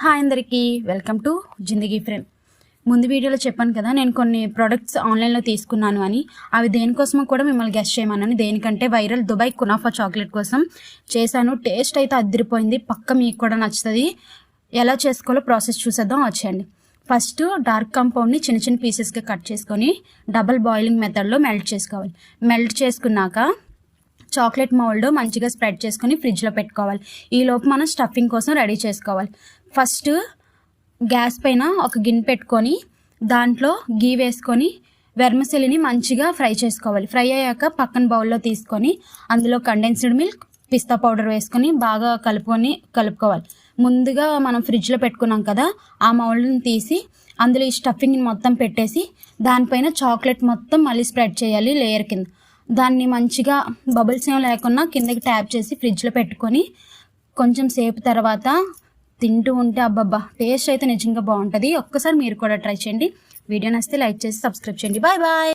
Hi అందరికీ, welcome to Zindagi frame. ముందు వీడియోలో చెప్పాను కదా, నేను కొన్ని ప్రోడక్ట్స్ ఆన్లైన్లో తీసుకున్నాను అని. అవి దేనికోసమో కూడా మిమ్మల్ని గెస్ట్ చేయమన్నాను. దేనికంటే వైరల్ దుబాయ్ కునాఫా చాక్లెట్ కోసం చేశాను. టేస్ట్ అయితే అదిరిపోయింది. పక్క మీకు కూడా నచ్చుతుంది. ఎలా చేసుకోవాలో ప్రాసెస్ చూసేద్దాం, వచ్చేయండి. ఫస్ట్ డార్క్ కాంపౌండ్ని చిన్న చిన్న పీసెస్గా కట్ చేసుకొని డబల్ బాయిలింగ్ మెథడ్లో మెల్ట్ చేసుకోవాలి. మెల్ట్ చేసుకున్నాక చాక్లెట్ మౌల్డ్ మంచిగా స్ప్రెడ్ చేసుకొని ఫ్రిడ్జ్లో పెట్టుకోవాలి. ఈలోపు మనం స్టఫింగ్ కోసం రెడీ చేసుకోవాలి. ఫస్ట్ గ్యాస్ పైన ఒక గిన్నె పెట్టుకొని దాంట్లో గీ వేసుకొని వెర్మసెలిని మంచిగా ఫ్రై చేసుకోవాలి. ఫ్రై అయ్యాక పక్కన బౌల్లో తీసుకొని అందులో కండెన్స్డ్ మిల్క్, పిస్తా పౌడర్ వేసుకొని బాగా కలుపుకోవాలి. ముందుగా మనం ఫ్రిడ్జ్లో పెట్టుకున్నాం కదా, ఆ మౌల్డ్ని తీసి అందులో ఈ స్టఫింగ్ని మొత్తం పెట్టేసి దానిపైన చాక్లెట్ మొత్తం మళ్ళీ స్ప్రెడ్ చేయాలి లేయర్ కింద. దాన్ని మంచిగా బబుల్స్ ఏం లేకుండా కిందకి ట్యాప్ చేసి ఫ్రిడ్జ్లో పెట్టుకొని కొంచెం సేపు తర్వాత తింటూ ఉంటే అబ్బబ్బా టేస్ట్ అయితే నిజంగా బాగుంటుంది. ఒక్కసారి మీరు కూడా ట్రై చేయండి. వీడియో నచ్చితే లైక్ చేసి సబ్స్క్రైబ్ చేయండి. Bye bye.